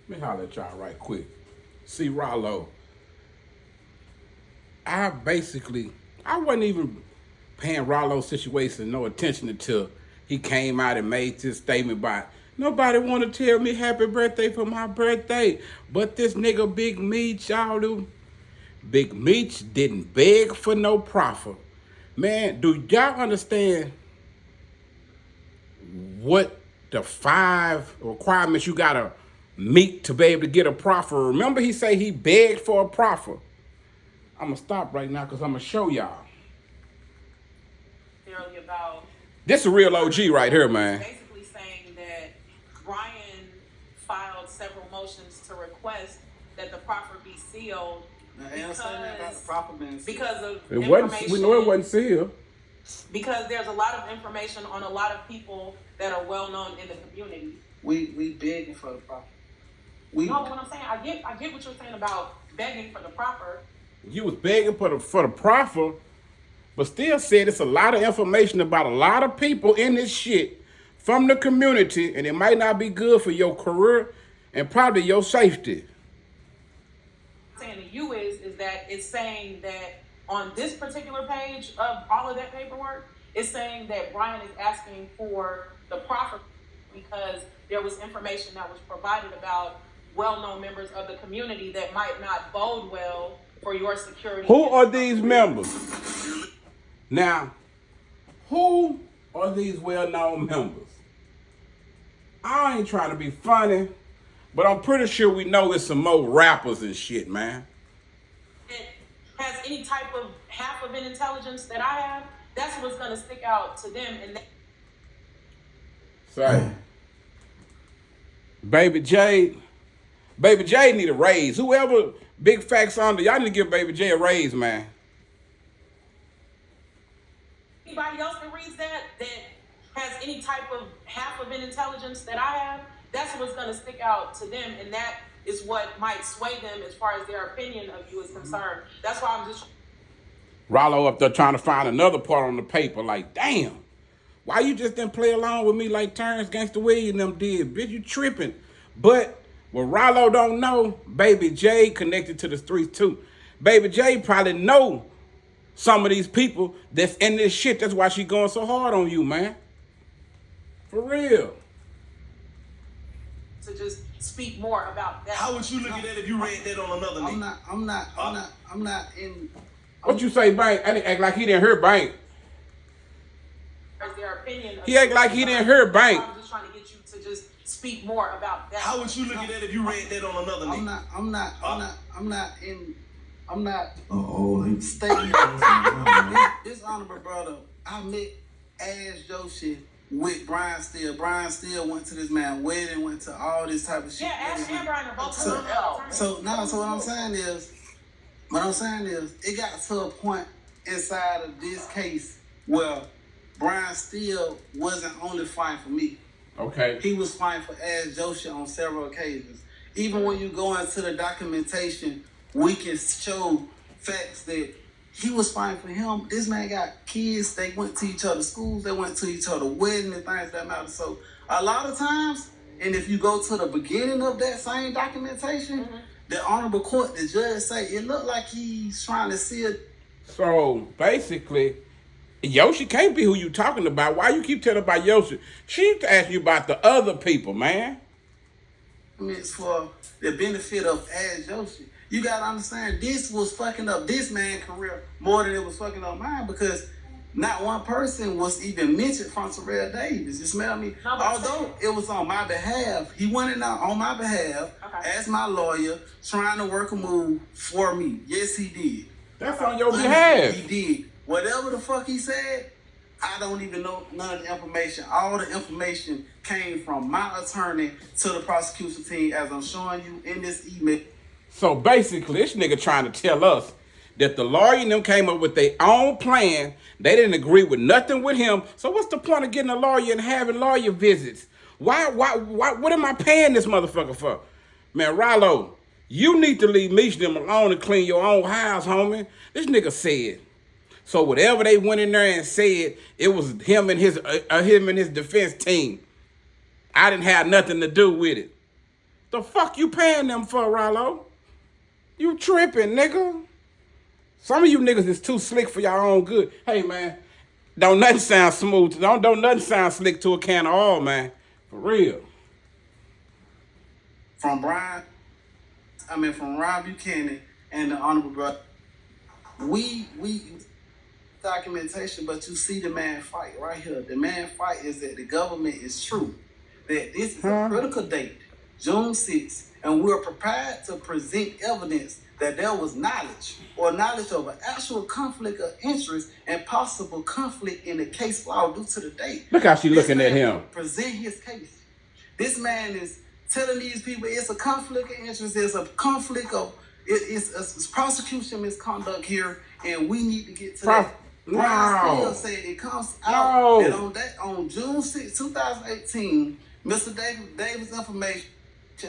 Let me holler at y'all right quick. See, Ralo, I wasn't even paying Ralo's situation no attention until he came out and made this statement about nobody want to tell me happy birthday for my birthday. But this nigga Big Meech, y'all do. Big Meech didn't beg for no proffer. Man, do y'all understand what the 5 requirements you gotta meet to be able to get a proffer? Remember he say he begged for a proffer. I'm gonna stop right now because I'm gonna show y'all. About this is a real OG right here, man. Basically saying that Brian filed several motions to request that the proffer be sealed because of information. We know it wasn't sealed. Because there's a lot of information on a lot of people that are well known in the community. We begging for the proffer. No, what I'm saying, I get what you're saying about begging for the proffer. You was begging for the proffer, but still said it's a lot of information about a lot of people in this shit from the community, and it might not be good for your career and probably your safety. What I'm saying to you is that it's saying that on this particular page of all of that paperwork, it's saying that Brian is asking for the proffer because there was information that was provided about well-known members of the community that might not bode well for your security. Who are these members? Now, who are these well-known members? I ain't trying to be funny, but I'm pretty sure we know it's some more rappers and shit, man. It has any type of half of an intelligence that I have, that's what's going to stick out to them. And say, Baby J need a raise. Whoever big facts under, y'all need to give Baby J a raise, man. Anybody else that reads that has any type of half of an intelligence that I have, that's what's going to stick out to them, and that is what might sway them as far as their opinion of you is concerned. That's why I'm just... Ralo up there trying to find another part on the paper, like, damn, why you just didn't play along with me like Terrence Gangsta Willie and them did? Bitch, you tripping. But what Ralo don't know, Baby J connected to the streets too. Baby J probably know some of these people that's in this shit. That's why she going so hard on you, man. For real. To just speak more about that. How would you look at that if you read that on another nigga? I'm not in. What you say, Bank? I didn't act like he didn't hear Bank. Their opinion. He act like he didn't hear Bank. I'm just trying to get you to just speak more about that. How would you look at that if you read that on another nigga? I'm not stating this honorable brother. I met Ash Joshi with Brian Steele. Brian Steele went to this man's wedding, went to all this type of shit. Yeah, Ash and Brian are both so what I'm saying is, it got to a point inside of this case where Brian Steele wasn't only fighting for me. Okay. He was fighting for Ash Joshi on several occasions. Even when you go into the documentation, we can show facts that he was fighting for him. This man got kids. They went to each other's schools. They went to each other's weddings and things that matter. So a lot of times, and if you go to the beginning of that same documentation, the honorable court, the judge say, it looked like he's trying to see it. So basically, Yoshi can't be who you talking about. Why you keep telling about Yoshi? She asked you about the other people, man. I mean, it's for the benefit of Ash Yoshi. You gotta understand, this was fucking up this man's career more than it was fucking up mine, because not one person was even mentioned from Terrell Davis. You smell me? Although it was on my behalf, he went in on my behalf as my lawyer, trying to work a move for me. Yes, he did. That's on your behalf. He did. Whatever the fuck he said, I don't even know none of the information. All the information came from my attorney to the prosecution team, as I'm showing you in this email. So basically, this nigga trying to tell us that the lawyer and them came up with their own plan. They didn't agree with nothing with him. So what's the point of getting a lawyer and having lawyer visits? Why, what am I paying this motherfucker for? Man, Ralo, you need to leave Meech them alone and clean your own house, homie. This nigga said. So whatever they went in there and said, it was him and his defense team. I didn't have nothing to do with it. The fuck you paying them for, Ralo? You tripping, nigga. Some of you niggas is too slick for your own good. Hey, man, don't nothing sound smooth. Don't nothing sound slick to a can of oil, man. For real. From Ron Buchanan and the Honorable Brother, we documentation, but you see the man fight right here. The man fight is that the government is true, that this is a critical date, June 6th, and we're prepared to present evidence that there was knowledge of an actual conflict of interest and possible conflict in the case law due to the date. Look how she looking at him. Present his case. This man is telling these people it's a conflict of interest, it's a conflict of it's prosecution misconduct here, and we need to get to that. Brian still said it comes out that on June 6, 2018, Mr. Davis information,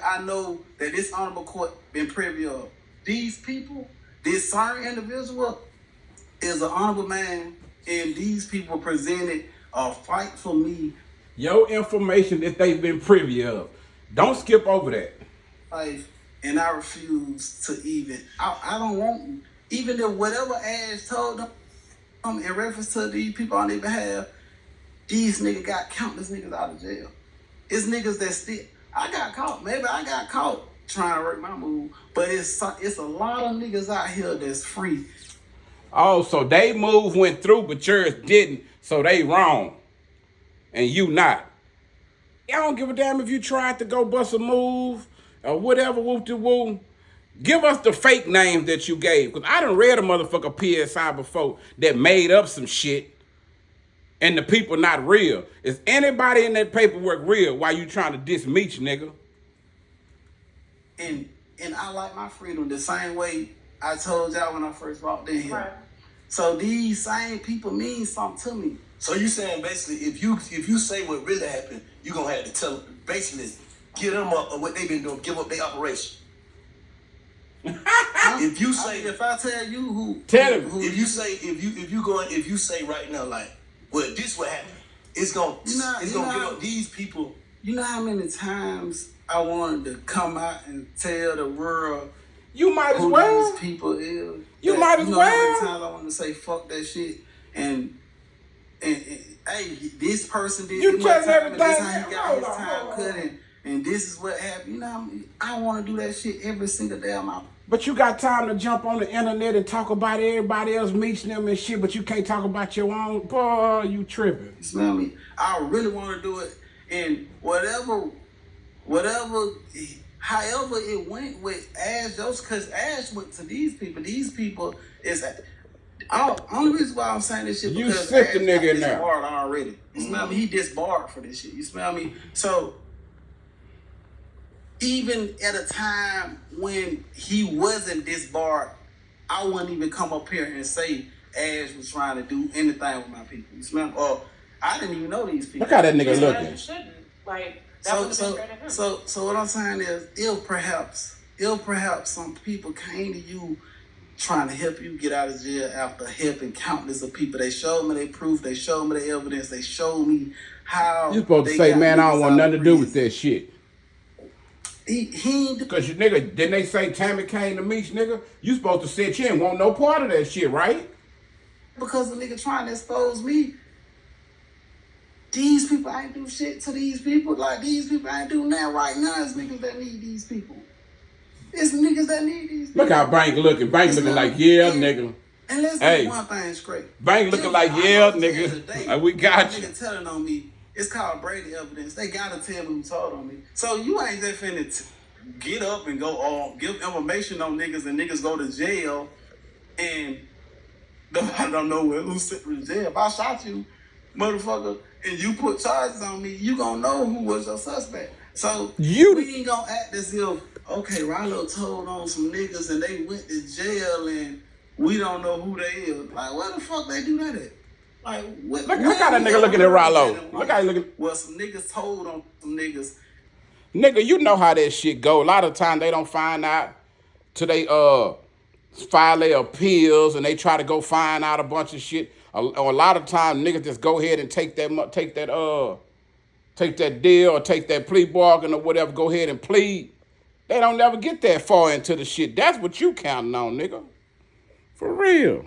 I know that this honorable court been privy of. These people, this certain individual is an honorable man, and these people presented a fight for me. Your information that they've been privy of. Don't skip over that. And I refuse to even, I don't want, even if whatever Ash told them in reference to these people on their behalf, these niggas got countless niggas out of jail. It's niggas that still, I got caught trying to work my move, but it's a lot of niggas out here that's free. Oh, so they move went through, but yours didn't, so they wrong. And you not. I don't give a damn if you tried to go bust a move or whatever, whoop-de-woo. Give us the fake names that you gave, because I done read a motherfucker PSI before that made up some shit and the people not real. Is anybody in that paperwork real while you trying to diss Meech, nigga? And I like my freedom the same way I told y'all when I first walked in here. Right. So these same people mean something to me. So you saying basically if you say what really happened, you gonna have to tell basically get them up on what they've been doing, give up their operation. If you say if I tell you who if you say right now like, well, this what happened, it's gonna give up these people. You know how many times I wanted to come out and tell the world you might as who well. These people is. You might as well. How many times I want to say fuck that shit and hey, this person did you this everything. This how he got his time cut and this is what happened. You know, I want to do that shit every single day of my life. But you got time to jump on the internet and talk about everybody else meeting them and shit, but you can't talk about your own. Boy, you tripping. You smell me? I really want to do it, and whatever, however it went with Ash, because Ash went to these people. These people is only reason why I'm saying this shit you because sick Ash the nigga in there. Disbarred already. You smell me? He disbarred for this shit. You smell me? So even at a time when he wasn't disbarred, I wouldn't even come up here and say Ash was trying to do anything with my people. You smell me? Or I didn't even know these people. Look how that nigga looking. You shouldn't. Like, so what I'm saying is, if perhaps some people came to you trying to help you get out of jail after helping countless of people. They showed me their proof. They showed me the evidence. They showed me how. You supposed to say, man, I don't want nothing to do with that shit. He because you nigga, didn't they say Tammy came to meet nigga? You supposed to sit here and want no part of that shit, right? Because the nigga trying to expose me. These people ain't do shit to these people. Like these people ain't do nothing right now. It's niggas that need these people. It's niggas that need these people. Look how Bank looking. Bank looking like, yeah, nigga. And let's do one thing straight. Bank looking like, yeah, nigga. Like, we got you. Nigga telling on me. It's called Brady evidence. They gotta tell me who told on me. So you ain't just finna get up and go on, give information on niggas and niggas go to jail and I don't know who's sitting in jail. If I shot you, motherfucker, and you put charges on me, you gonna know who was your suspect. So we ain't gonna act as if, okay, Ralo told on some niggas and they went to jail and we don't know who they is. Like, where the fuck they do that at? Like, look how that nigga looking at Ralo. Look how he looking. Well, some niggas told on some niggas. Nigga, you know how that shit go. A lot of times they don't find out till they file their appeals and they try to go find out a bunch of shit. A lot of times niggas just go ahead and take that deal or take that plea bargain or whatever. Go ahead and plead. They don't never get that far into the shit. That's what you counting on, nigga. For real.